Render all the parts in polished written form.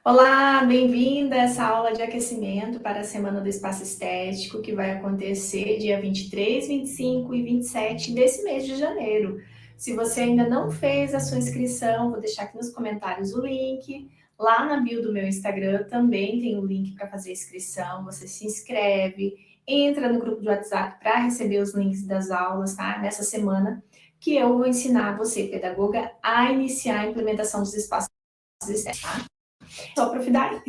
Olá, bem-vinda a essa aula de aquecimento para a Semana do Espaço Estético, que vai acontecer dia 23, 25 e 27 desse mês de janeiro. Se você ainda não fez a sua inscrição, vou deixar aqui nos comentários o link. Lá na bio do meu Instagram também tem o link para fazer a inscrição. Você se inscreve, entra no grupo do WhatsApp para receber os links das aulas, tá? Nessa semana que eu vou ensinar você, pedagoga, a iniciar a implementação dos espaços estéticos, tá? Sou prof. Dari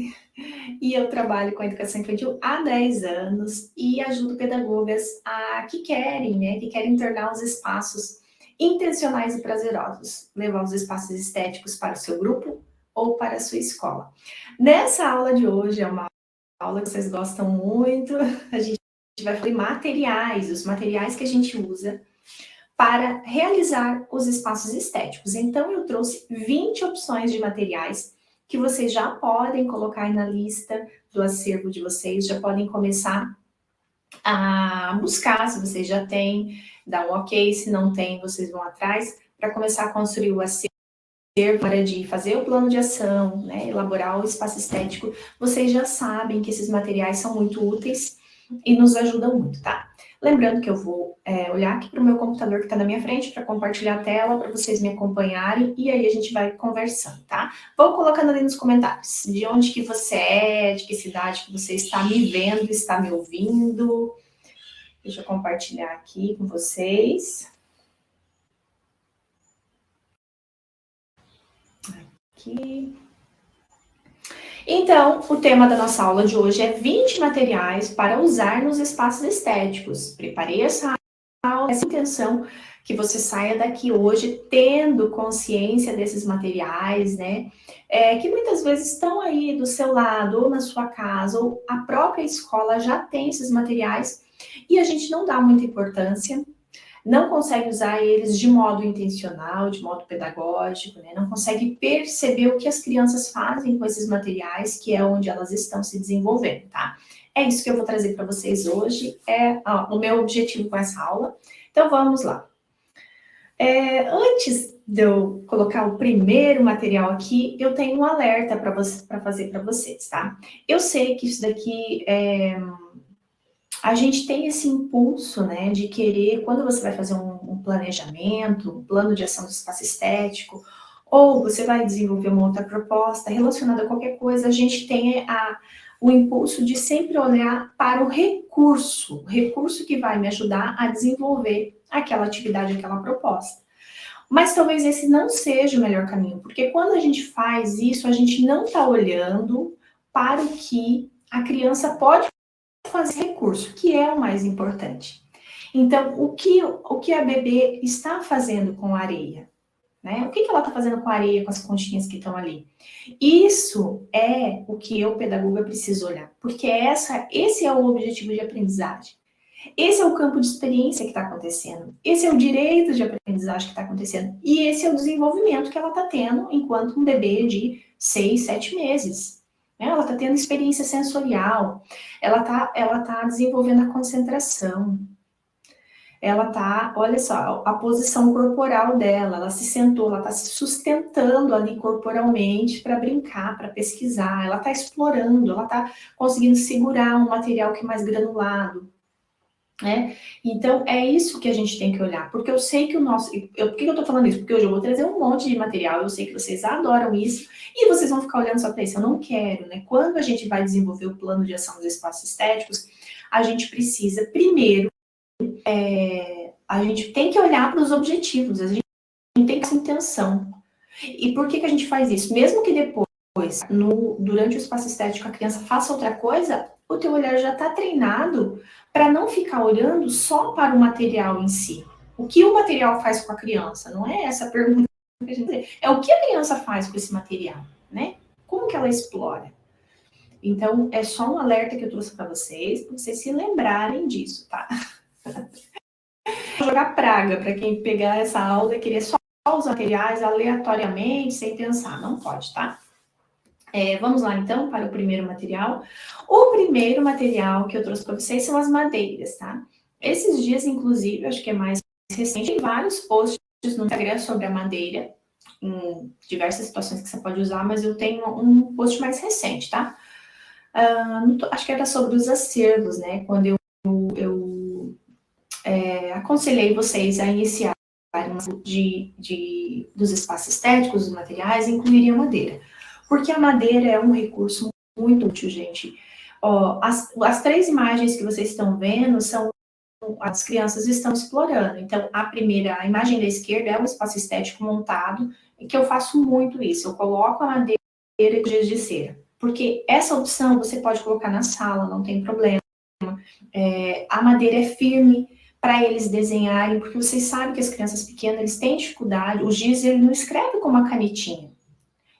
e eu trabalho com a educação infantil há 10 anos e ajudo pedagogas que querem tornar os espaços intencionais e prazerosos, levar os espaços estéticos para o seu grupo ou para a sua escola. Nessa aula de hoje, é uma aula que vocês gostam muito, a gente vai falar de materiais, os materiais que a gente usa para realizar os espaços estéticos. Então, eu trouxe 20 opções de materiais que vocês já podem colocar aí na lista do acervo de vocês, já podem começar a buscar, se vocês já têm, dá um ok, se não tem, vocês vão atrás, para começar a construir o acervo, hora de fazer o plano de ação, né, elaborar o espaço estético. Vocês já sabem que esses materiais são muito úteis e nos ajudam muito, tá? Lembrando que eu vou olhar aqui para o meu computador que está na minha frente para compartilhar a tela, para vocês me acompanharem, e aí a gente vai conversando, tá? Vão colocando ali nos comentários de onde que você é, de que cidade que você está me vendo, está me ouvindo. Deixa eu compartilhar aqui com vocês. Aqui. Então, o tema da nossa aula de hoje é 20 materiais para usar nos espaços estéticos. Preparei essa aula, essa intenção que você saia daqui hoje tendo consciência desses materiais, né? Que muitas vezes estão aí do seu lado, ou na sua casa, ou a própria escola já tem esses materiais e a gente não dá muita importância, não consegue usar eles de modo intencional, de modo pedagógico, né? Não consegue perceber o que as crianças fazem com esses materiais, que é onde elas estão se desenvolvendo, tá? É isso que eu vou trazer para vocês hoje, o meu objetivo com essa aula. Então, vamos lá. Antes de eu colocar o primeiro material aqui, eu tenho um alerta para fazer para vocês, tá? Eu sei que isso daqui a gente tem esse impulso, né, de querer, quando você vai fazer um planejamento, um plano de ação do espaço estético, ou você vai desenvolver uma outra proposta relacionada a qualquer coisa, a gente tem o impulso de sempre olhar para o recurso que vai me ajudar a desenvolver aquela atividade, aquela proposta. Mas talvez esse não seja o melhor caminho, porque quando a gente faz isso, a gente não está olhando para o que a criança pode fazer recurso, que é o mais importante. Então, o que a bebê está fazendo com a areia? Né? O que ela está fazendo com a areia, com as conchinhas que estão ali? Isso é o que eu, pedagoga, preciso olhar, porque esse é o objetivo de aprendizagem. Esse é o campo de experiência que está acontecendo. Esse é o direito de aprendizagem que está acontecendo. E esse é o desenvolvimento que ela está tendo enquanto um bebê de 6, 7 meses. Ela está tendo experiência sensorial, ela tá desenvolvendo a concentração, ela tá, olha só, a posição corporal dela, ela se sentou, ela está se sustentando ali corporalmente para brincar, para pesquisar, ela está explorando, ela está conseguindo segurar um material que é mais granulado. Né? Então, é isso que a gente tem que olhar, porque eu sei que por que eu tô falando isso? Porque hoje eu vou trazer um monte de material, eu sei que vocês adoram isso, e vocês vão ficar olhando só para isso, eu não quero, né? Quando a gente vai desenvolver o plano de ação dos espaços estéticos, a gente precisa, primeiro, a gente tem que olhar para os objetivos, a gente tem que ter essa intenção. E por que a gente faz isso? Mesmo que depois, durante o espaço estético, a criança faça outra coisa, o teu olhar já está treinado para não ficar olhando só para o material em si. O que o material faz com a criança? Não é essa a pergunta que a gente tem. É o que a criança faz com esse material, né? Como que ela explora? Então, é só um alerta que eu trouxe para vocês se lembrarem disso, tá? Vou jogar praga para quem pegar essa aula e querer só os materiais aleatoriamente, sem pensar. Não pode, tá? Vamos lá, então, para o primeiro material. O primeiro material que eu trouxe para vocês são as madeiras, tá? Esses dias, inclusive, acho que é mais recente, tem vários posts no Instagram sobre a madeira, em diversas situações que você pode usar, mas eu tenho um post mais recente, tá? Acho que era sobre os acervos, né? Quando eu aconselhei vocês a iniciar dos espaços estéticos, dos materiais, incluiria a madeira. Porque a madeira é um recurso muito útil, gente. Ó, as 3 imagens que vocês estão vendo são as crianças estão explorando. Então, a imagem da esquerda é um espaço estético montado, em que eu faço muito isso. Eu coloco a madeira e giz de cera. Porque essa opção você pode colocar na sala, não tem problema. A madeira é firme para eles desenharem, porque vocês sabem que as crianças pequenas eles têm dificuldade. O giz ele não escreve com uma canetinha.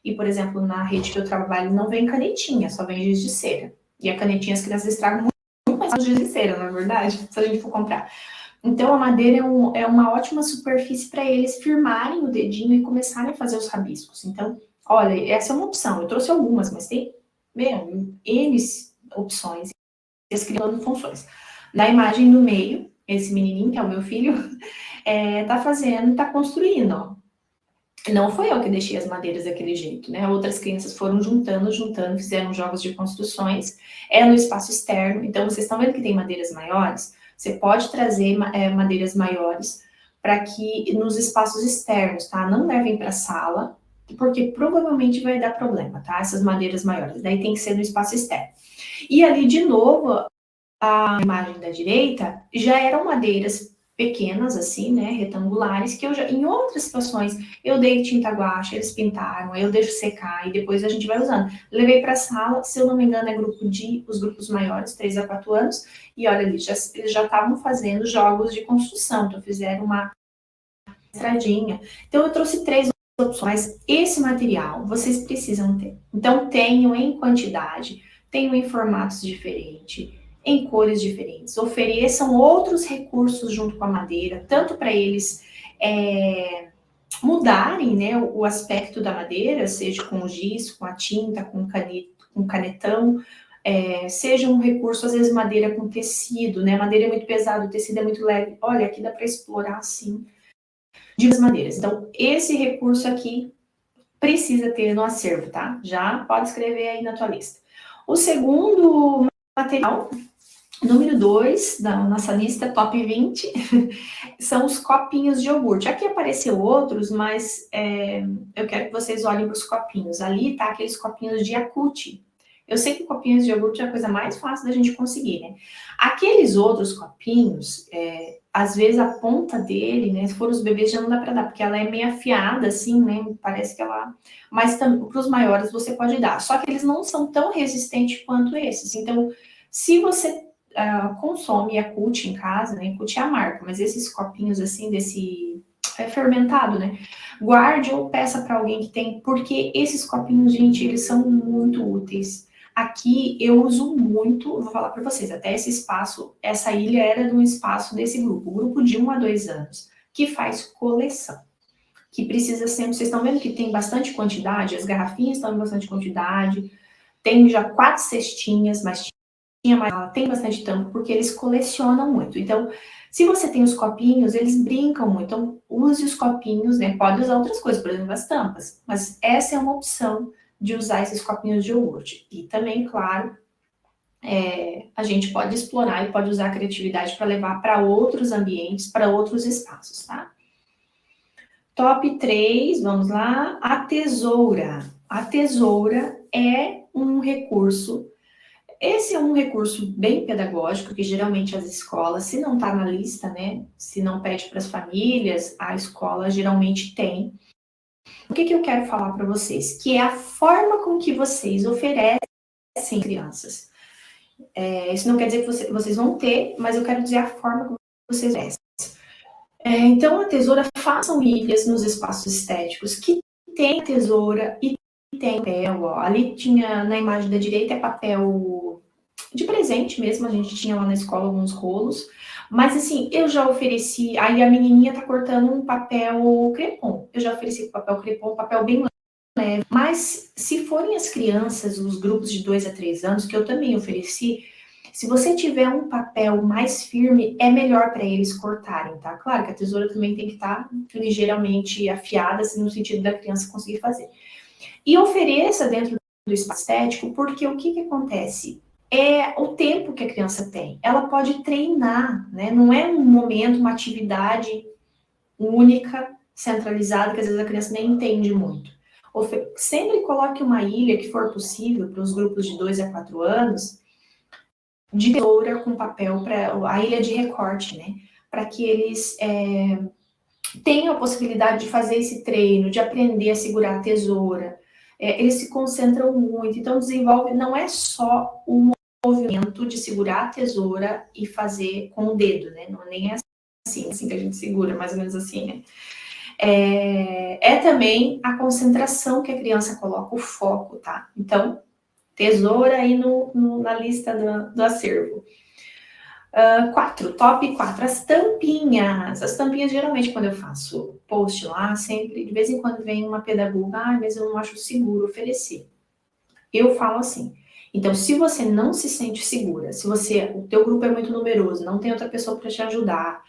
E, por exemplo, na rede que eu trabalho não vem canetinha, só vem giz de cera. E a canetinha as crianças estragam muito mais giz de cera, não é verdade? Se a gente for comprar. Então, a madeira é uma ótima superfície para eles firmarem o dedinho e começarem a fazer os rabiscos. Então, olha, essa é uma opção. Eu trouxe algumas, mas tem N opções. E as crianças dando funções. Na imagem do meio, esse menininho, que é o meu filho, tá construindo, ó. Não foi eu que deixei as madeiras daquele jeito, né? Outras crianças foram juntando, fizeram jogos de construções. É no espaço externo, então vocês estão vendo que tem madeiras maiores? Você pode trazer madeiras maiores para que nos espaços externos, tá? Não levem para a sala, porque provavelmente vai dar problema, tá? Essas madeiras maiores. Daí tem que ser no espaço externo. E ali, de novo, a imagem da direita já eram madeiras pequenas, assim, né, retangulares, que eu já, em outras situações, eu dei tinta guache, eles pintaram, aí eu deixo secar e depois a gente vai usando. Levei para a sala, se eu não me engano, é os grupos maiores, 3 a 4 anos, e olha ali, eles já estavam fazendo jogos de construção, então fizeram uma estradinha. Então eu trouxe 3 opções. Esse material vocês precisam ter. Então tenham em quantidade, tenham em formatos diferentes, em cores diferentes, ofereçam outros recursos junto com a madeira, tanto para eles mudarem, né, o aspecto da madeira, seja com giz, com a tinta, com canetão, seja um recurso, às vezes madeira com tecido, né, madeira é muito pesada, o tecido é muito leve, olha, aqui dá para explorar assim, de várias maneiras. Então, esse recurso aqui precisa ter no acervo, tá? Já pode escrever aí na tua lista. O segundo material, número 2 da nossa lista, top 20, são os copinhos de iogurte. Aqui apareceu outros, mas eu quero que vocês olhem para os copinhos. Ali tá aqueles copinhos de Yakult. Eu sei que copinhos de iogurte é a coisa mais fácil da gente conseguir, né? Aqueles outros copinhos, às vezes a ponta dele, né? Se for os bebês já não dá para dar, porque ela é meio afiada, assim, né? Parece que ela... Mas para os maiores você pode dar. Só que eles não são tão resistentes quanto esses. Então, se você consome Yakult em casa, né? Yakult é a marca, mas esses copinhos assim, desse fermentado, né? Guarde ou peça para alguém que tem, porque esses copinhos, gente, eles são muito úteis. Aqui eu uso muito, vou falar para vocês, até esse espaço, essa ilha era de um espaço desse grupo, grupo de 1 a 2 anos, que faz coleção. Que precisa sempre, vocês estão vendo que tem bastante quantidade, as garrafinhas estão em bastante quantidade, tem já 4 cestinhas, mas ela tem bastante tampa, porque eles colecionam muito. Então, se você tem os copinhos, eles brincam muito. Então, use os copinhos, né? Pode usar outras coisas, por exemplo, as tampas. Mas essa é uma opção de usar esses copinhos de iogurte. E também, claro, a gente pode explorar e pode usar a criatividade para levar para outros ambientes, para outros espaços, tá? Top 3, vamos lá. A tesoura. A tesoura é um recurso. Esse é um recurso bem pedagógico, que geralmente as escolas, se não está na lista, né? Se não pede para as famílias, a escola geralmente tem. O que eu quero falar para vocês? Que é a forma com que vocês oferecem crianças. Isso não quer dizer que vocês vão ter, mas eu quero dizer a forma como vocês oferecem. Então, a tesoura, façam ilhas nos espaços estéticos que tem tesoura e tem papel. Ó. Ali tinha, na imagem da direita, é papel de presente mesmo, a gente tinha lá na escola alguns rolos. Mas, assim, eu já ofereci... Aí a menininha tá cortando um papel crepom. Eu já ofereci papel crepom, um papel bem leve. Mas, se forem as crianças, os grupos de 2 a 3 anos, que eu também ofereci, Se você tiver um papel mais firme, é melhor para eles cortarem, tá? Claro que a tesoura também tem que estar ligeiramente afiada, assim, no sentido da criança conseguir fazer. E ofereça dentro do espaço estético, porque o que acontece? É o tempo que a criança tem. Ela pode treinar, né? Não é um momento, uma atividade única, centralizada, que às vezes a criança nem entende muito. Sempre coloque uma ilha, que for possível, para os grupos de 2 a 4 anos, de tesoura com papel, para a ilha de recorte, né? Para que eles tenham a possibilidade de fazer esse treino, de aprender a segurar a tesoura. Eles se concentram muito, então desenvolve, não é só o movimento de segurar a tesoura e fazer com o dedo, né? Não, nem é assim que a gente segura, mais ou menos assim, né? É também a concentração que a criança coloca, o foco, tá? Então, tesoura aí na lista do acervo. 4, top 4, as tampinhas. As tampinhas, geralmente, quando eu faço post lá, sempre, de vez em quando vem uma pedagoga, mas eu não acho seguro oferecer. Eu falo assim, então, se você não se sente segura, se o teu grupo é muito numeroso, não tem outra pessoa para te ajudar,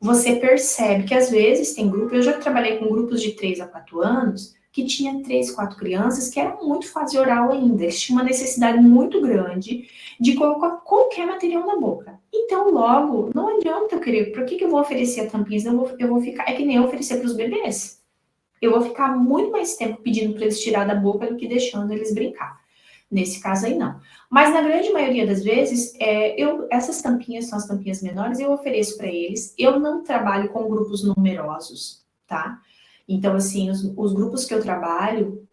você percebe que às vezes tem grupo, eu já trabalhei com grupos de 3 a 4 anos, que tinha 3, 4 crianças que eram muito fase oral ainda, eles tinham uma necessidade muito grande de colocar qualquer material na boca. Então, logo, não adianta eu querer, para que eu vou oferecer a tampinha? Eu vou ficar, é que nem eu oferecer para os bebês. Eu vou ficar muito mais tempo pedindo para eles tirar da boca do que deixando eles brincar. Nesse caso aí, não. Mas na grande maioria das vezes, essas tampinhas são as tampinhas menores, eu ofereço para eles. Eu não trabalho com grupos numerosos, tá? Então, assim, os grupos que eu trabalho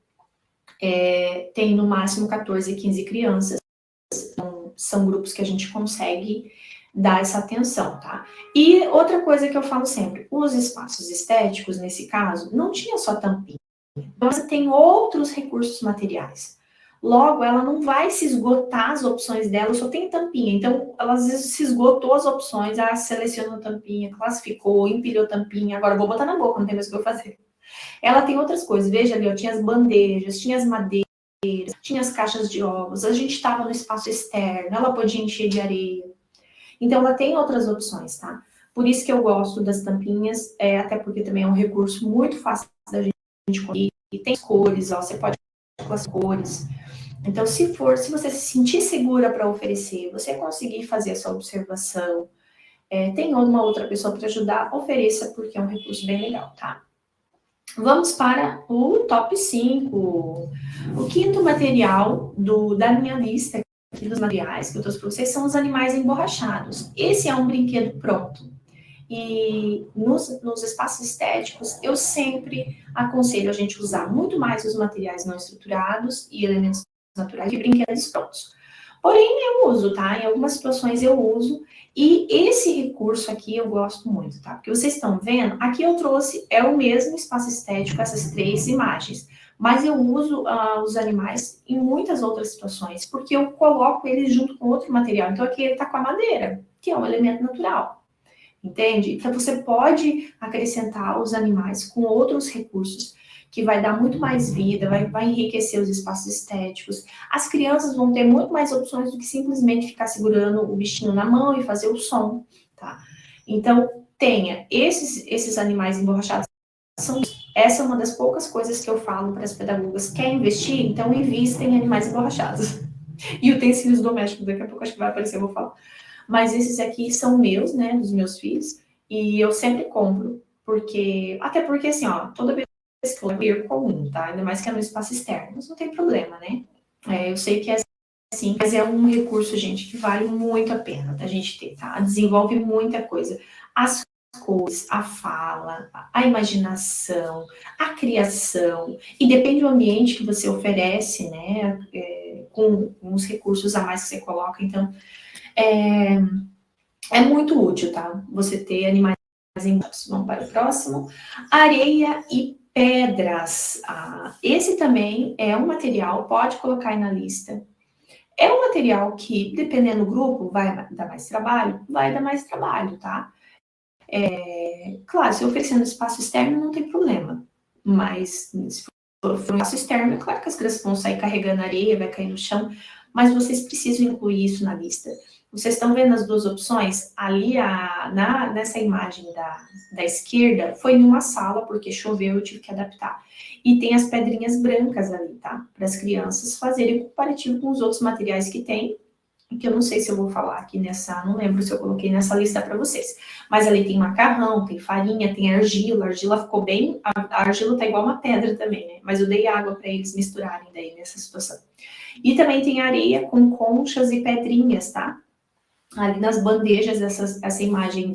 tem no máximo 14, 15 crianças. Então, são grupos que a gente consegue dar essa atenção, tá? E outra coisa que eu falo sempre, os espaços estéticos, nesse caso, não tinha só tampinha. Então, você tem outros recursos materiais. Logo, ela não vai se esgotar as opções dela, só tem tampinha. Então, ela às vezes se esgotou as opções, selecionou tampinha, classificou, empilhou tampinha, agora vou botar na boca, não tem mais o que eu fazer. Ela tem outras coisas, veja ali, ó, tinha as bandejas, tinha as madeiras, tinha as caixas de ovos, a gente estava no espaço externo, ela podia encher de areia. Então, ela tem outras opções, tá? Por isso que eu gosto das tampinhas, até porque também é um recurso muito fácil da gente conseguir. E tem cores, ó, você pode com as cores. Então, se você se sentir segura para oferecer, você conseguir fazer essa observação, tem uma outra pessoa para ajudar, ofereça, porque é um recurso bem legal, tá? Vamos para o top 5. O quinto material da minha lista aqui dos materiais que eu trouxe para vocês são os animais emborrachados. Esse é um brinquedo pronto. E nos espaços estéticos, eu sempre aconselho a gente usar muito mais os materiais não estruturados e elementos naturais de brinquedos prontos. Porém, eu uso, tá? Em algumas situações eu uso. E esse recurso aqui eu gosto muito, tá? Porque vocês estão vendo, aqui eu trouxe, o mesmo espaço estético, essas 3 imagens. Mas eu uso os animais em muitas outras situações, porque eu coloco eles junto com outro material. Então, aqui ele tá com a madeira, que é um elemento natural. Entende? Então, você pode acrescentar os animais com outros recursos, que vai dar muito mais vida, vai enriquecer os espaços estéticos. As crianças vão ter muito mais opções do que simplesmente ficar segurando o bichinho na mão e fazer o som, tá? Então, tenha esses animais emborrachados. Essa é uma das poucas coisas que eu falo para as pedagogas. Quer investir? Então, invista em animais emborrachados. E utensílios domésticos, daqui a pouco acho que vai aparecer, eu vou falar. Mas esses aqui são meus, né, dos meus filhos, e eu sempre compro, até porque assim, ó, toda vez que eu perco algum, tá? Ainda mais que é no espaço externo, mas não tem problema, né? Eu sei que é assim, mas é um recurso, gente, que vale muito a pena da gente ter, tá? Desenvolve muita coisa. As cores, a fala, a imaginação, a criação, e depende do ambiente que você oferece, né, com os recursos a mais que você coloca, então é muito útil, tá? Você ter animais em. Vamos para o próximo. Areia e pedras. Esse também é um material, pode colocar aí na lista. É um material que, dependendo do grupo, vai dar mais trabalho? Vai dar mais trabalho, tá? Claro, se oferecendo espaço externo, não tem problema. Mas se for um espaço externo, é claro que as crianças vão sair carregando areia, vai cair no chão. mas vocês precisam incluir isso na lista. Vocês estão vendo as duas opções? Ali, nessa imagem da esquerda, foi em uma sala, porque choveu, eu tive que adaptar. E tem as pedrinhas brancas ali, tá? Para as crianças fazerem comparativo com os outros materiais que tem, que eu não sei se eu vou falar aqui não lembro se eu coloquei nessa lista para vocês. Mas ali tem macarrão, tem farinha, tem argila. A argila ficou bem... A argila tá igual uma pedra também, né? Mas eu dei água para eles misturarem daí nessa situação. E também tem areia com conchas e pedrinhas, tá? Ali nas bandejas, essa imagem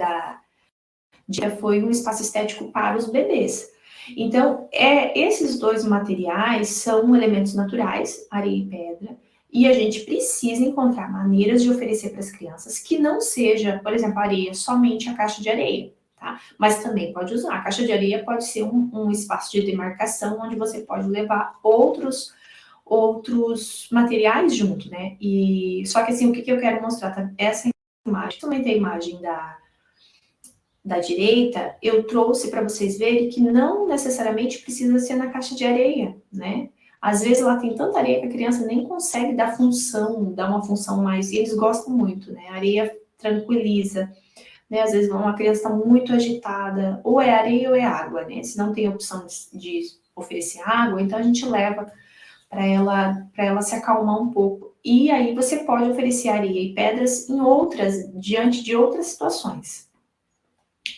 foi um espaço estético para os bebês. Então, esses dois materiais são elementos naturais, areia e pedra, e a gente precisa encontrar maneiras de oferecer para as crianças que não seja, por exemplo, areia, somente a caixa de areia, tá? Mas também pode usar. A caixa de areia pode ser um espaço de demarcação onde você pode levar outros materiais junto, né? E só que assim, o que eu quero mostrar, tá? Essa imagem, também tem a imagem da direita, eu trouxe para vocês verem que não necessariamente precisa ser na caixa de areia, né? Às vezes ela tem tanta areia que a criança nem consegue dar uma função mais, e eles gostam muito, né? A areia tranquiliza, né? Às vezes uma criança está muito agitada, ou é areia ou é água, né? Se não tem opção de oferecer água, então a gente leva para ela se acalmar um pouco. E aí você pode oferecer areia e pedras diante de outras situações,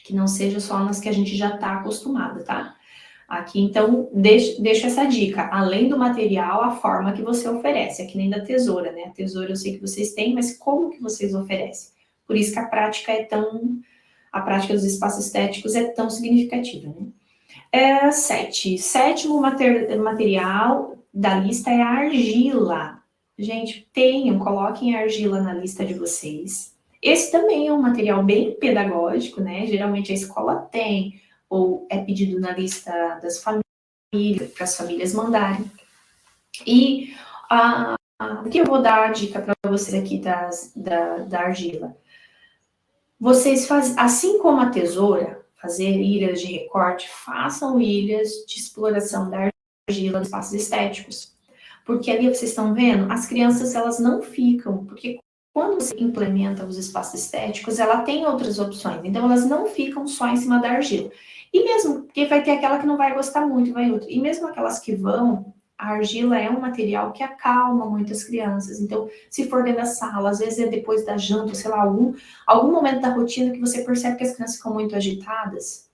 que não seja só nas que a gente já está acostumada, tá? Aqui, então, deixo essa dica. Além do material, a forma que você oferece. É que nem da tesoura, né? A tesoura eu sei que vocês têm, mas como que vocês oferecem? Por isso que a prática dos espaços estéticos é tão significativa, né? 7. Sétimo material da lista é a argila. Gente, coloquem a argila na lista de vocês. Esse também é um material bem pedagógico, né? Geralmente a escola tem, ou é pedido na lista das famílias, para as famílias mandarem. E o que eu vou dar a dica para vocês aqui da argila? Vocês fazem, assim como a tesoura, fazer ilhas de recorte, façam ilhas de exploração da argila nos espaços estéticos. Porque ali vocês estão vendo, as crianças elas não ficam, porque quando você implementa os espaços estéticos, ela tem outras opções, então elas não ficam só em cima da argila. E mesmo, porque vai ter aquela que não vai gostar muito, vai outra. E mesmo aquelas que vão, a argila é um material que acalma muitas crianças. Então, se for dentro da sala, às vezes é depois da janta, sei lá, algum momento da rotina que você percebe que as crianças ficam muito agitadas.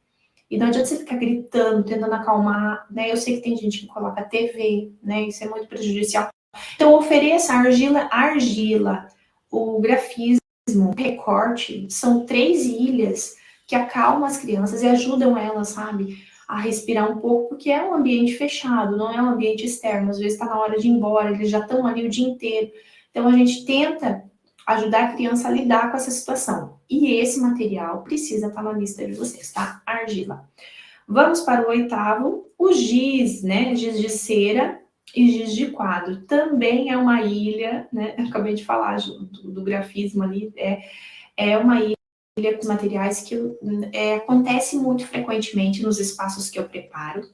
E não adianta você ficar gritando, tentando acalmar, né? Eu sei que tem gente que coloca TV, né? Isso é muito prejudicial. Então, ofereça argila, o grafismo, o recorte, são 3 ilhas que acalmam as crianças e ajudam elas, sabe, a respirar um pouco, porque é um ambiente fechado, não é um ambiente externo. Às vezes está na hora de ir embora, eles já estão ali o dia inteiro. Então, a gente tenta ajudar a criança a lidar com essa situação. E esse material precisa estar na lista de vocês, tá? Argila. Vamos para o 8º, o giz, né? Giz de cera e giz de quadro. Também é uma ilha, né? Eu acabei de falar do grafismo ali. É uma ilha com materiais que acontece muito frequentemente nos espaços que eu preparo.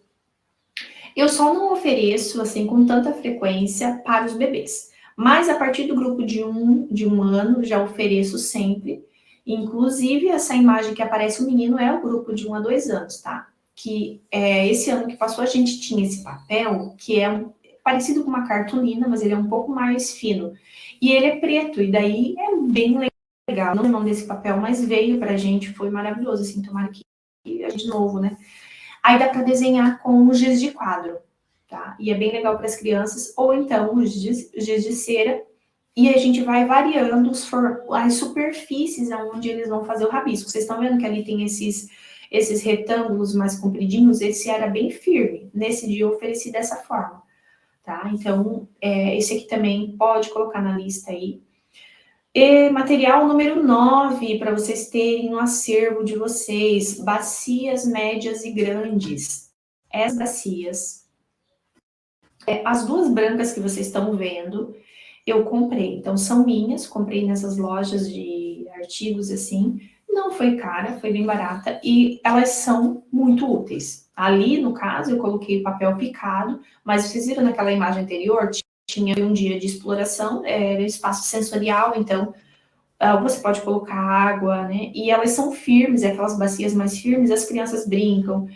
Eu só não ofereço, assim, com tanta frequência para os bebês. Mas a partir do grupo de um ano, já ofereço sempre. Inclusive, essa imagem que aparece o menino é o grupo de 1 a 2 anos, tá? Que esse ano que passou, a gente tinha esse papel, que é parecido com uma cartolina, mas ele é um pouco mais fino. E ele é preto, e daí é bem legal. Não lembro desse papel, mas veio pra gente, foi maravilhoso, assim, tomara que a gente novo, né? Aí dá para desenhar com o giz de quadro, tá? E é bem legal para as crianças, ou então o giz de cera, e a gente vai variando as superfícies onde eles vão fazer o rabisco. Vocês estão vendo que ali tem esses retângulos mais compridinhos? Esse era bem firme. Nesse dia eu ofereci dessa forma, tá? Então, esse aqui também pode colocar na lista aí. E material número 9, para vocês terem no acervo de vocês, bacias médias e grandes. Essas bacias, as 2 brancas que vocês estão vendo, eu comprei. Então, são minhas, comprei nessas lojas de artigos assim. Não foi cara, foi bem barata e elas são muito úteis. Ali, no caso, eu coloquei papel picado, mas vocês viram naquela imagem anterior, tinha um dia de exploração, era espaço sensorial, então você pode colocar água, né? E elas são firmes, aquelas bacias mais firmes, as crianças brincam.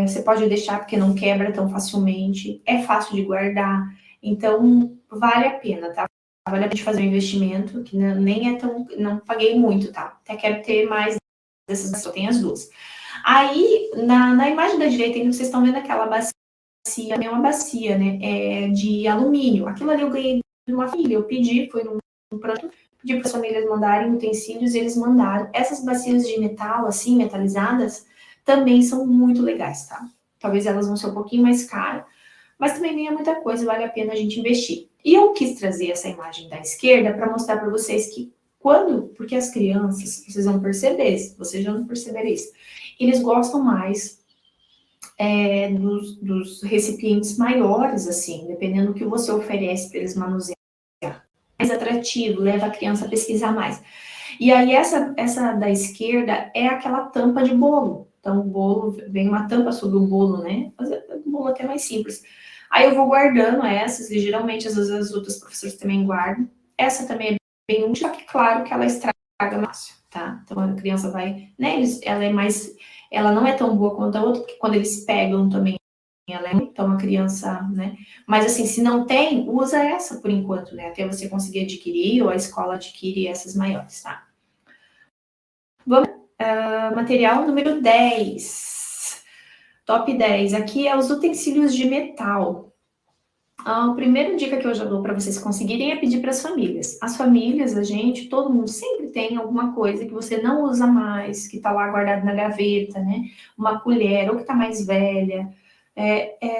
Você pode deixar porque não quebra tão facilmente, é fácil de guardar, então vale a pena, tá? Vale a pena fazer um investimento, que nem é tão, não paguei muito, tá? Até quero ter mais dessas, só tem as duas. Aí, na imagem da direita, ainda vocês estão vendo aquela bacia, é uma bacia, né, de alumínio. Aquilo ali eu ganhei de uma família, eu pedi, foi num pronto, pedi para as famílias mandarem utensílios e eles mandaram. Essas bacias de metal, assim, metalizadas, também são muito legais, tá? Talvez elas vão ser um pouquinho mais caras, mas também nem é muita coisa, vale a pena a gente investir. E eu quis trazer essa imagem da esquerda para mostrar para vocês que porque as crianças, vocês vão perceber, se vocês já não perceberam isso, eles gostam mais dos recipientes maiores, assim, dependendo do que você oferece para eles manusear. Mais atrativo, leva a criança a pesquisar mais. E aí, essa da esquerda é aquela tampa de bolo. Então, o bolo, vem uma tampa sobre o bolo, né? Mas o bolo até mais simples. Aí eu vou guardando essas, e geralmente as outras professoras também guardam. Essa também é bem útil, só que claro que ela estraga mais, tá? Então a criança vai, né? Ela não é tão boa quanto a outra, porque quando eles pegam também, então a criança, né? Mas assim, se não tem, usa essa por enquanto, né? Até você conseguir adquirir, ou a escola adquire essas maiores, tá? Vamos, material número 10. Top 10. Aqui é os utensílios de metal. A primeira dica que eu já dou para vocês conseguirem é pedir para as famílias. As famílias, todo mundo sempre tem alguma coisa que você não usa mais, que está lá guardado na gaveta, né? Uma colher, ou que está mais velha.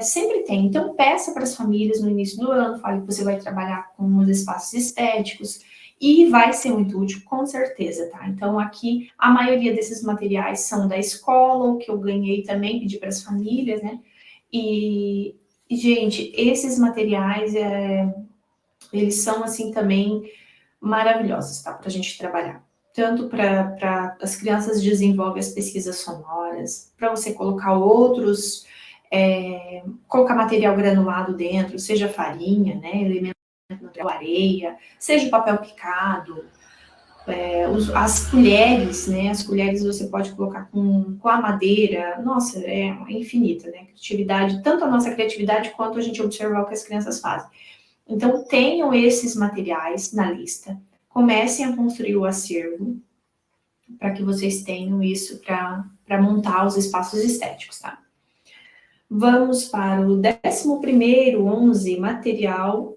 Sempre tem. Então, peça para as famílias no início do ano, fale que você vai trabalhar com os espaços estéticos e vai ser muito útil, com certeza, tá? Então, aqui, a maioria desses materiais são da escola, ou que eu ganhei também, pedi para as famílias, né? E, gente, esses materiais, eles são, assim, também maravilhosos, tá? Para a gente trabalhar. Tanto para as crianças desenvolvem as pesquisas sonoras, para você colocar colocar material granulado dentro, seja farinha, né, elemento natural, areia, seja papel picado, as colheres, né, as colheres você pode colocar com a madeira, nossa, é infinita, né, criatividade, tanto a nossa criatividade quanto a gente observar o que as crianças fazem. Então, tenham esses materiais na lista, comecem a construir o acervo, para que vocês tenham isso para montar os espaços estéticos, tá? Vamos para o 11º, 11, material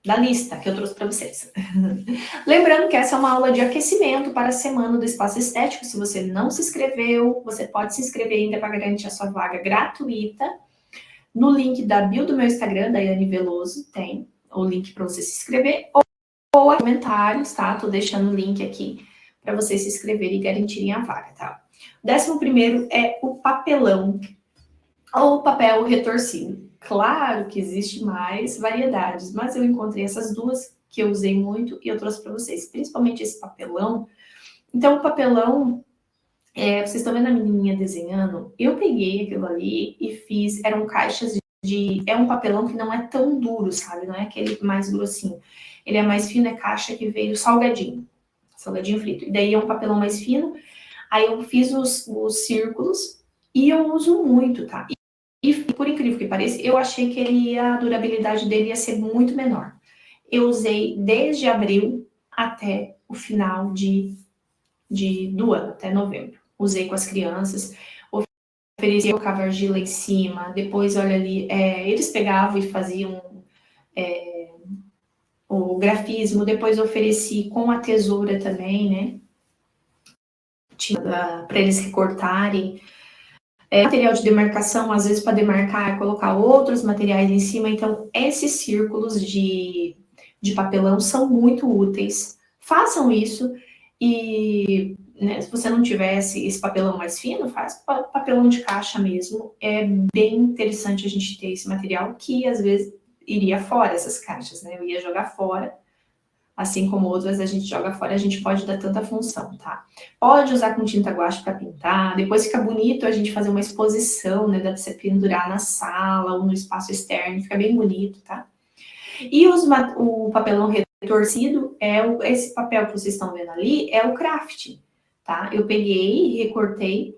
da lista que eu trouxe para vocês. Lembrando que essa é uma aula de aquecimento para a semana do espaço estético. Se você não se inscreveu, você pode se inscrever ainda para garantir a sua vaga gratuita. No link da bio do meu Instagram, Daiane Veloso, tem o link para você se inscrever, ou comentários, tá? Tô deixando o link aqui para vocês se inscreverem e garantirem a vaga, tá? O 11º é o papelão, ou papel retorcido. Claro que existe mais variedades, mas eu encontrei essas duas que eu usei muito e eu trouxe para vocês, principalmente esse papelão. Então, o papelão, vocês estão vendo a menininha desenhando? Eu peguei aquilo ali e fiz, eram caixas é um papelão que não é tão duro, sabe? Não é aquele mais grossinho. Ele é mais fino, é caixa que veio salgadinho frito. E daí é um papelão mais fino. Aí eu fiz os círculos e eu uso muito, tá? E por incrível que pareça, eu achei que a durabilidade dele ia ser muito menor. Eu usei desde abril até o final do ano, até novembro. Usei com as crianças, ofereci, colocava argila em cima, depois, olha ali, eles pegavam e faziam o grafismo, depois ofereci com a tesoura também, né? Para eles recortarem. Material de demarcação, às vezes para demarcar, colocar outros materiais em cima. Então, esses círculos de papelão são muito úteis. Façam isso e, né, se você não tivesse esse papelão mais fino, faz papelão de caixa mesmo. É bem interessante a gente ter esse material que, às vezes, iria fora essas caixas, né? Eu ia jogar fora, assim como outras a gente joga fora, a gente pode dar tanta função, tá? Pode usar com tinta guache para pintar, depois fica bonito a gente fazer uma exposição, né? Dá para você pendurar na sala ou no espaço externo, fica bem bonito, tá? E o papelão retorcido, esse papel que vocês estão vendo ali, é o craft, tá? Eu peguei, recortei,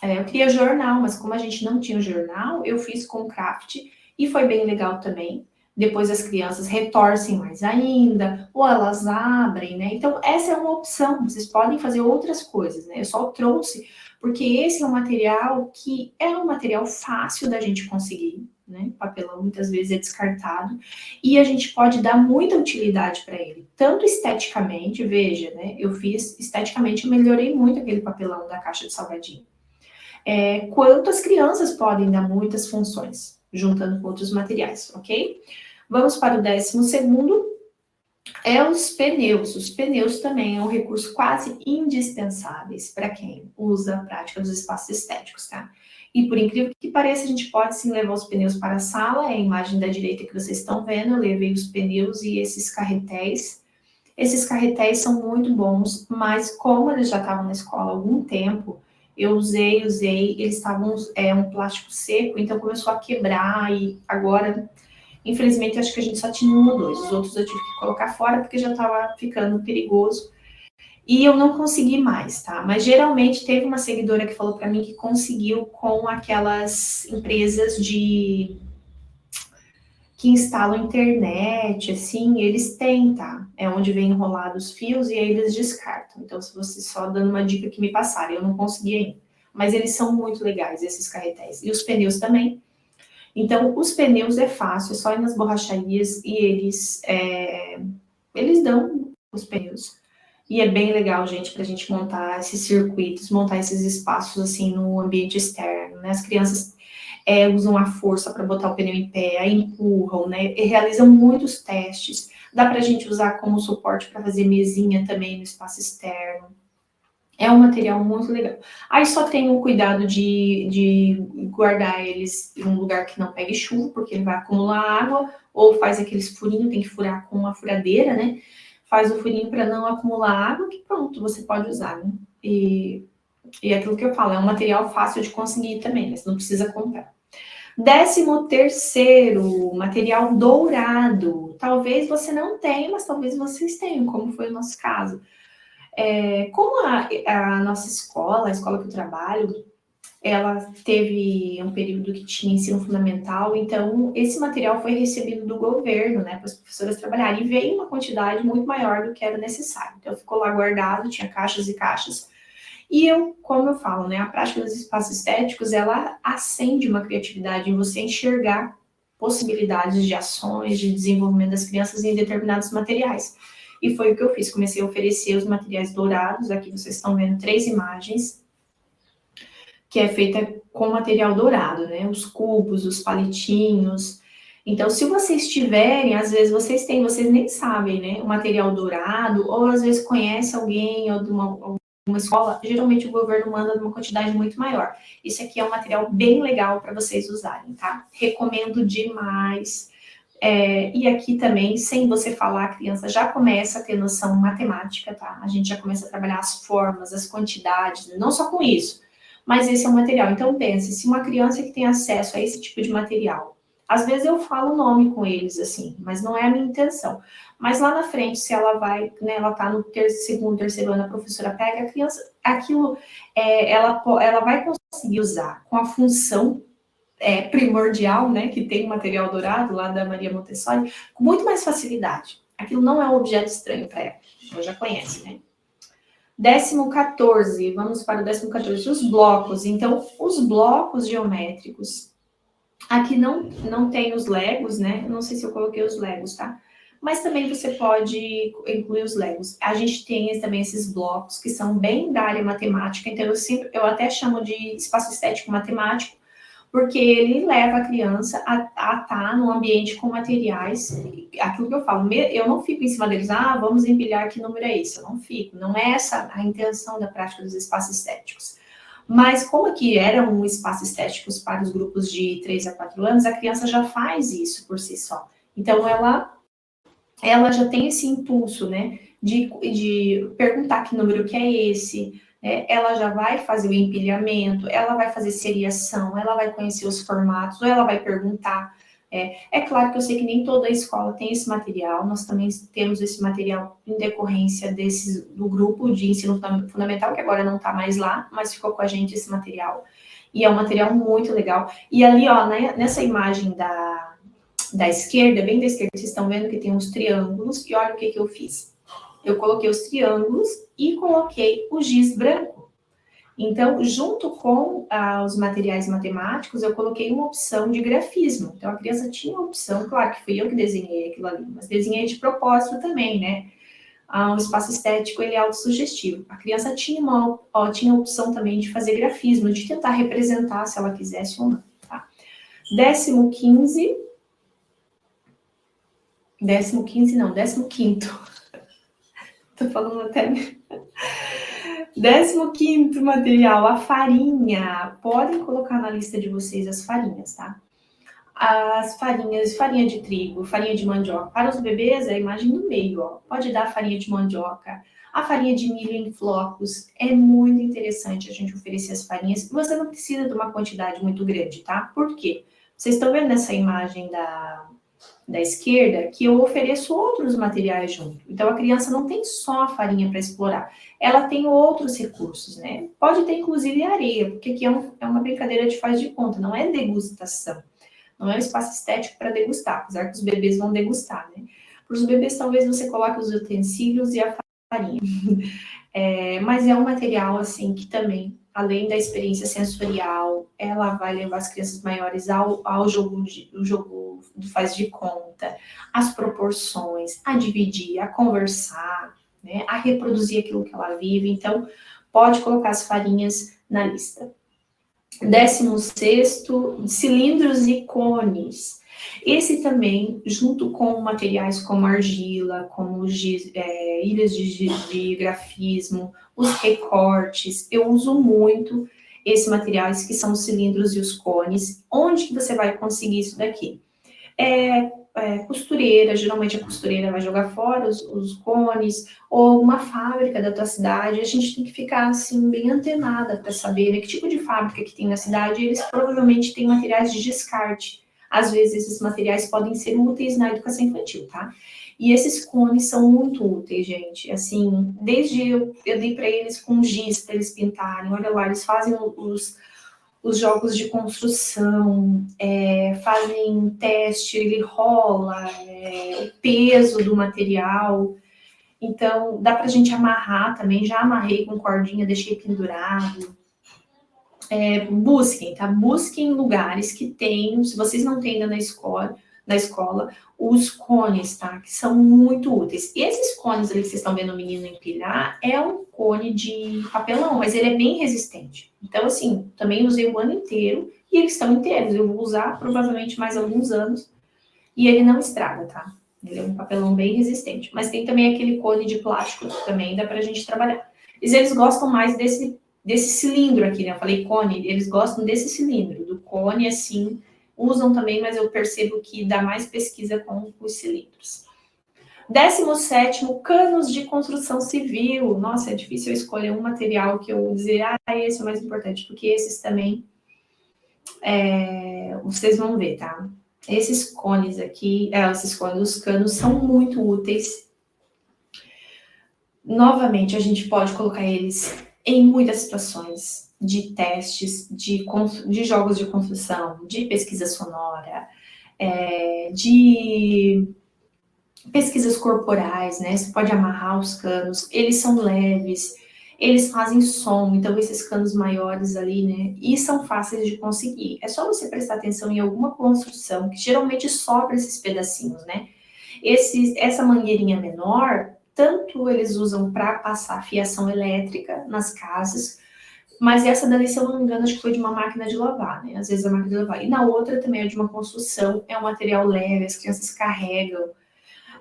eu queria jornal, mas como a gente não tinha o jornal, eu fiz com craft e foi bem legal também. Depois as crianças retorcem mais ainda, ou elas abrem, né? Então, essa é uma opção, vocês podem fazer outras coisas, né? Eu só trouxe porque esse é um material que é um material fácil da gente conseguir, né? O papelão muitas vezes é descartado e a gente pode dar muita utilidade para ele, tanto esteticamente, veja, né? Eu fiz esteticamente, eu melhorei muito aquele papelão da caixa de salgadinho. Quanto as crianças podem dar muitas funções, juntando com outros materiais, ok? Vamos para o 12º, os pneus. Os pneus também é um recurso quase indispensáveis para quem usa a prática dos espaços estéticos, tá? E por incrível que pareça, a gente pode sim levar os pneus para a sala, é a imagem da direita que vocês estão vendo, eu levei os pneus e esses carretéis. Esses carretéis são muito bons, mas como eles já estavam na escola há algum tempo, eu usei, eles estavam um plástico seco, então começou a quebrar e agora, infelizmente, acho que a gente só tinha um ou dois. Os outros eu tive que colocar fora porque já estava ficando perigoso. E eu não consegui mais, tá? Mas geralmente teve uma seguidora que falou para mim que conseguiu com aquelas empresas que instalam internet, assim, eles têm, tá? É onde vem enrolados os fios e aí eles descartam. Então, se você só dando uma dica que me passaram, eu não consegui ainda. Mas eles são muito legais, esses carretéis. E os pneus também. Então, os pneus é fácil, é só ir nas borracharias e eles dão os pneus. E é bem legal, gente, para a gente montar esses circuitos, montar esses espaços, assim, no ambiente externo, né? As crianças usam a força para botar o pneu em pé, aí empurram, né? E realizam muitos testes. Dá para a gente usar como suporte para fazer mesinha também no espaço externo. É um material muito legal. Aí só tem o cuidado de guardar eles em um lugar que não pegue chuva, porque ele vai acumular água, ou faz aqueles furinhos, tem que furar com uma furadeira, né? Faz o furinho para não acumular água, que pronto, você pode usar, né? E é aquilo que eu falo, é um material fácil de conseguir também, mas não precisa comprar. 13º, material dourado. Talvez você não tenha, mas talvez vocês tenham, como foi o nosso caso. Como a nossa escola, a escola que eu trabalho, ela teve um período que tinha ensino fundamental, então esse material foi recebido do governo, né, para as professoras trabalharem, e veio uma quantidade muito maior do que era necessário. Então ficou lá guardado, tinha caixas e caixas. E como eu falo, né, a prática dos espaços estéticos, ela acende uma criatividade em você enxergar possibilidades de ações, de desenvolvimento das crianças em determinados materiais. E foi o que eu fiz, comecei a oferecer os materiais dourados, aqui vocês estão vendo 3 imagens, que é feita com material dourado, né, os cubos, os palitinhos. Então, se vocês tiverem, às vezes vocês nem sabem, né, o material dourado, ou às vezes conhece alguém, ou de uma escola, geralmente o governo manda numa quantidade muito maior. Isso aqui é um material bem legal para vocês usarem, tá? Recomendo demais. E aqui também, sem você falar, a criança já começa a ter noção matemática, tá? A gente já começa a trabalhar as formas, as quantidades, não só com isso, mas esse é um material. Então, pense, se uma criança que tem acesso a esse tipo de material, às vezes eu falo o nome com eles, assim, mas não é a minha intenção. Mas lá na frente, se ela vai, né, ela tá no segundo, terceiro ano, a professora pega a criança, aquilo, ela vai conseguir usar com a função primordial, né, que tem o material dourado lá da Maria Montessori, com muito mais facilidade. Aquilo não é um objeto estranho para ela, ela já conhece, né? 14º, vamos para o 14º, os blocos. Então, os blocos geométricos, aqui não tem os legos, né? Não sei se eu coloquei os legos, tá? Mas também você pode incluir os legos. A gente tem também esses blocos que são bem da área matemática, então eu até chamo de espaço estético matemático, porque ele leva a criança a estar num ambiente com materiais, aquilo que eu falo, eu não fico em cima deles, vamos empilhar, que número é esse? Eu não fico, não é essa a intenção da prática dos espaços estéticos. Mas como aqui era um espaço estético para os grupos de 3 a 4 anos, a criança já faz isso por si só. Então, ela ela já tem esse impulso, né, de perguntar que número que é esse, né? Ela já vai fazer o empilhamento, ela vai fazer seriação, ela vai conhecer os formatos, ou ela vai perguntar. É claro que eu sei que nem toda escola tem esse material, nós também temos esse material em decorrência do grupo de ensino fundamental, que agora não está mais lá, mas ficou com a gente esse material, e é um material muito legal. E ali, ó, né, nessa imagem da esquerda, bem da esquerda, vocês estão vendo que tem uns triângulos, e olha o que eu fiz. Eu coloquei os triângulos e coloquei o giz branco. Então, junto com os materiais matemáticos, eu coloquei uma opção de grafismo. Então, a criança tinha a opção, claro que fui eu que desenhei aquilo ali, mas desenhei de propósito também, né? O espaço estético, ele é autossugestivo. A criança tinha tinha a opção também de fazer grafismo, de tentar representar se ela quisesse ou não, tá? 15º, não, 15º. Tô falando até... 15º material, a farinha. Podem colocar na lista de vocês as farinhas, tá? As farinhas, farinha de trigo, farinha de mandioca. Para os bebês, a imagem no meio, ó. Pode dar farinha de mandioca. A farinha de milho em flocos. É muito interessante a gente oferecer as farinhas. Você não precisa de uma quantidade muito grande, tá? Por quê? Vocês estão vendo nessa imagem da esquerda que eu ofereço outros materiais junto. Então, a criança não tem só a farinha para explorar, ela tem outros recursos, né? Pode ter, inclusive, areia, porque aqui é uma brincadeira de faz de conta, não é degustação. Não é um espaço estético para degustar, apesar que os bebês vão degustar, né? Para os bebês, talvez você coloque os utensílios e a farinha. Mas é um material, assim, que também, além da experiência sensorial, ela vai levar as crianças maiores ao jogo do faz de conta, as proporções, a dividir, a conversar, né, a reproduzir aquilo que ela vive. Então, pode colocar as farinhas na lista. 16º, cilindros e cones. Esse também, junto com materiais como argila, como ilhas de grafismo, os recortes, eu uso muito esses materiais que são os cilindros e os cones. Onde que você vai conseguir isso daqui? Costureira, geralmente a costureira vai jogar fora os cones, ou uma fábrica da tua cidade. A gente tem que ficar, assim, bem antenada para saber, né, que tipo de fábrica que tem na cidade. Eles provavelmente têm materiais de descarte. Às vezes, esses materiais podem ser úteis na educação infantil, tá? E esses cones são muito úteis, gente. Assim, desde eu dei para eles com giz para eles pintarem. Olha lá, eles fazem os jogos de construção, fazem teste, ele rola, o peso do material. Então, dá para a gente amarrar também. Já amarrei com cordinha, deixei pendurado. Busquem, tá? Busquem lugares que tenham, se vocês não têm ainda na escola, os cones, tá? Que são muito úteis. E esses cones ali que vocês estão vendo o menino empilhar, é um cone de papelão, mas ele é bem resistente. Então, assim, também usei o ano inteiro e eles estão inteiros. Eu vou usar provavelmente mais alguns anos e ele não estraga, tá? Ele é um papelão bem resistente. Mas tem também aquele cone de plástico que também dá pra gente trabalhar. Eles gostam mais desse cilindro aqui, né? Eu falei cone, eles gostam desse cilindro. Do cone, assim, usam também, mas eu percebo que dá mais pesquisa com os cilindros. 17º, canos de construção civil. Nossa, é difícil eu escolher um material que eu dizer, esse é o mais importante, porque esses também, vocês vão ver, tá? Esses cones aqui, os canos são muito úteis. Novamente, a gente pode colocar eles em muitas situações de testes, de jogos de construção, de pesquisa sonora, de pesquisas corporais, né? Você pode amarrar os canos, eles são leves, eles fazem som, então esses canos maiores ali, né? E são fáceis de conseguir. É só você prestar atenção em alguma construção, que geralmente sobra esses pedacinhos, né? Essa mangueirinha menor, tanto eles usam para passar fiação elétrica nas casas, mas essa dali, se eu não me engano, acho que foi de uma máquina de lavar, né? Às vezes a máquina de lavar. E na outra também é de uma construção, é um material leve, as crianças carregam.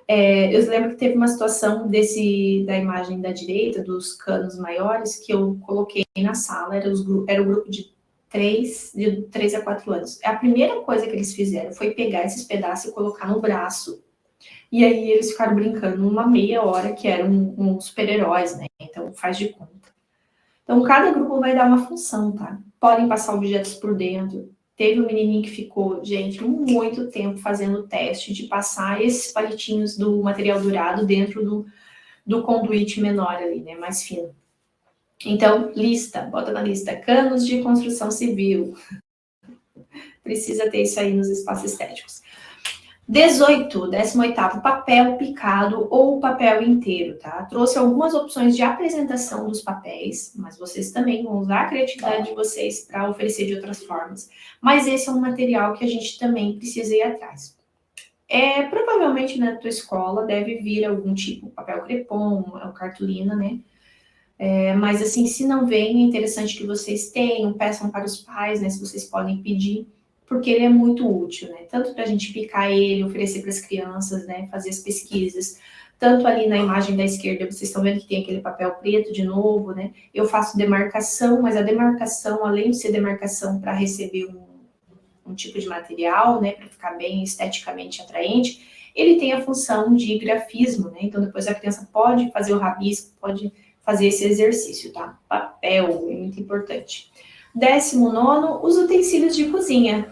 Eu lembro que teve uma situação da imagem da direita, dos canos maiores, que eu coloquei na sala, era o grupo de 3 a 4 anos. A primeira coisa que eles fizeram foi pegar esses pedaços e colocar no braço E aí eles ficaram brincando uma meia hora que eram super-heróis, né? Então faz de conta. Então cada grupo vai dar uma função, tá? Podem passar objetos por dentro. Teve um menininho que ficou, gente, muito tempo fazendo o teste de passar esses palitinhos do material dourado dentro do conduíte menor ali, né? Mais fino. Então, lista, bota na lista, canos de construção civil. Precisa ter isso aí nos espaços estéticos. 18º, papel picado ou papel inteiro, tá? Trouxe algumas opções de apresentação dos papéis, mas vocês também vão usar a criatividade de vocês para oferecer de outras formas. Mas esse é um material que a gente também precisa ir atrás. Provavelmente na tua escola deve vir algum tipo, papel crepom, cartolina, né? Mas assim, se não vem, é interessante que vocês tenham, peçam para os pais, né? Se vocês podem pedir, porque ele é muito útil, né? Tanto para a gente picar ele, oferecer para as crianças, né? Fazer as pesquisas. Tanto ali na imagem da esquerda, vocês estão vendo que tem aquele papel preto de novo, né? Eu faço demarcação, mas a demarcação, além de ser demarcação para receber um tipo de material, né? Para ficar bem esteticamente atraente, ele tem a função de grafismo, né? Então depois a criança pode fazer o rabisco, pode fazer esse exercício, tá? Papel, é muito importante. 19º, os utensílios de cozinha.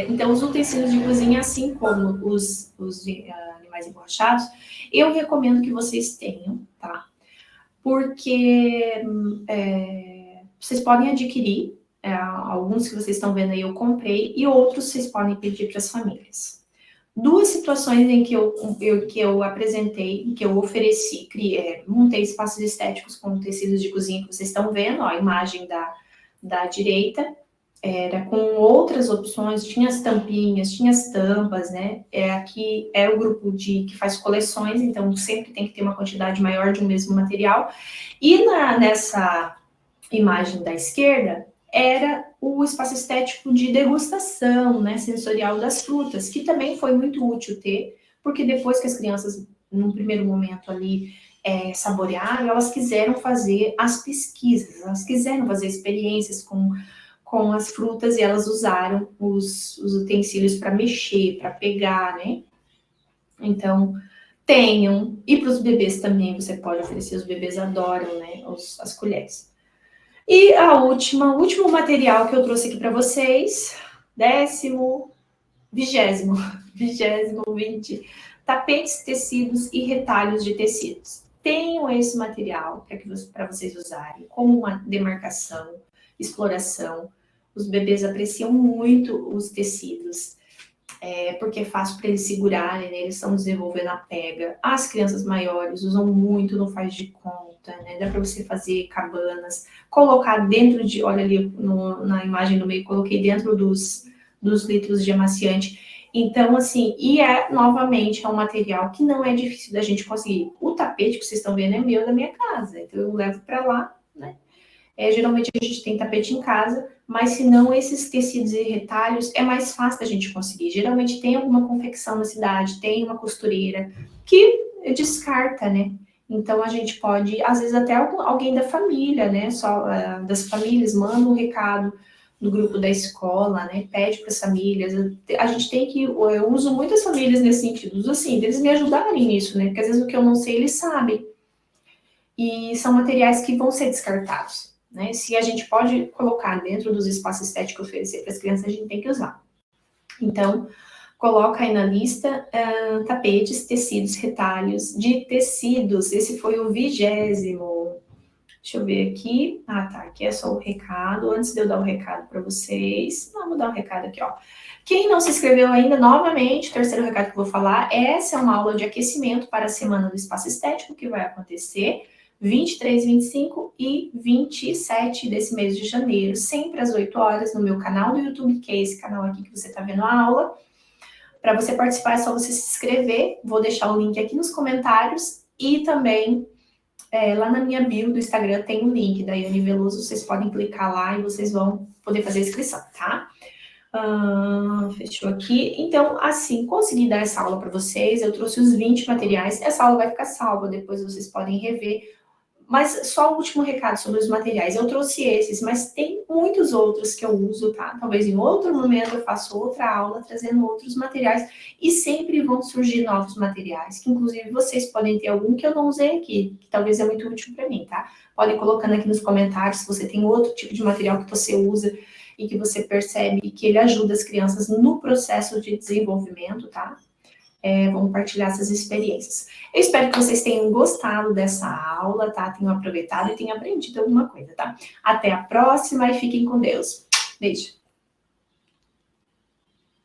Então, os utensílios de cozinha, assim como os animais emborrachados, eu recomendo que vocês tenham, tá? Porque vocês podem adquirir, alguns que vocês estão vendo aí eu comprei, e outros vocês podem pedir para as famílias. Duas situações em que eu apresentei, que eu ofereci, montei espaços estéticos com tecidos de cozinha que vocês estão vendo, ó, a imagem da direita, era com outras opções, tinha as tampinhas, tinha as tampas, né? Aqui é o grupo que faz coleções, então sempre tem que ter uma quantidade maior de um mesmo material. E nessa imagem da esquerda, era o espaço estético de degustação, né, sensorial das frutas, que também foi muito útil ter, porque depois que as crianças, num primeiro momento ali, saborearam, elas quiseram fazer as pesquisas, elas quiseram fazer experiências com as frutas e elas usaram os utensílios para mexer, para pegar, né? Então, tenham. E para os bebês também, você pode oferecer, os bebês adoram, né, as colheres. E o último material que eu trouxe aqui para vocês, 20, tapetes, tecidos e retalhos de tecidos. Tenham esse material para vocês usarem como uma demarcação, exploração. Os bebês apreciam muito os tecidos, porque é fácil para eles segurarem, né? Eles estão desenvolvendo a pega. As crianças maiores usam muito no faz de conta, né? Dá para você fazer cabanas, colocar dentro de, olha ali na imagem do meio, coloquei dentro dos litros de amaciante. Então, assim, novamente, é um material que não é difícil da gente conseguir. O tapete que vocês estão vendo é meu, da minha casa, então eu levo para lá, né? Geralmente a gente tem tapete em casa, mas se não, esses tecidos e retalhos é mais fácil da gente conseguir. Geralmente tem alguma confecção na cidade, tem uma costureira que descarta, né? Então a gente pode, às vezes até alguém da família, né? Só das famílias manda um recado no grupo da escola, né? Pede para as famílias. A gente tem que, eu uso muitas famílias nesse sentido, uso assim, deles me ajudarem nisso, né? Porque às vezes o que eu não sei eles sabem. E são materiais que vão ser descartados. Né? Se a gente pode colocar dentro dos espaços estéticos que oferecer para as crianças, a gente tem que usar. Então, coloca aí na lista tapetes, tecidos, retalhos de tecidos. Esse foi o 20º. Deixa eu ver aqui. Tá. Aqui é só o recado. Antes de eu dar o recado para vocês. Vou dar um recado aqui, ó. Quem não se inscreveu ainda, novamente, o terceiro recado que eu vou falar. Essa é uma aula de aquecimento para a Semana do Espaço Estético, que vai acontecer 23, 25 e 27 desse mês de janeiro, sempre às 8 horas, no meu canal do YouTube, que é esse canal aqui que você está vendo a aula. Para você participar, é só você se inscrever. Vou deixar o link aqui nos comentários e também lá na minha bio do Instagram tem um link da Yane Veloso. Vocês podem clicar lá e vocês vão poder fazer a inscrição, tá? Fechou aqui. Então, assim, consegui dar essa aula para vocês. Eu trouxe os 20 materiais. Essa aula vai ficar salva, depois vocês podem rever. Mas só o último recado sobre os materiais. Eu trouxe esses, mas tem muitos outros que eu uso, tá? Talvez em outro momento eu faça outra aula trazendo outros materiais e sempre vão surgir novos materiais, que inclusive vocês podem ter algum que eu não usei aqui, que talvez é muito útil para mim, tá? Podem colocando aqui nos comentários se você tem outro tipo de material que você usa e que você percebe que ele ajuda as crianças no processo de desenvolvimento, tá? Vamos partilhar essas experiências. Eu espero que vocês tenham gostado dessa aula, tá? Tenham aproveitado e tenham aprendido alguma coisa, tá? Até a próxima e fiquem com Deus. Beijo.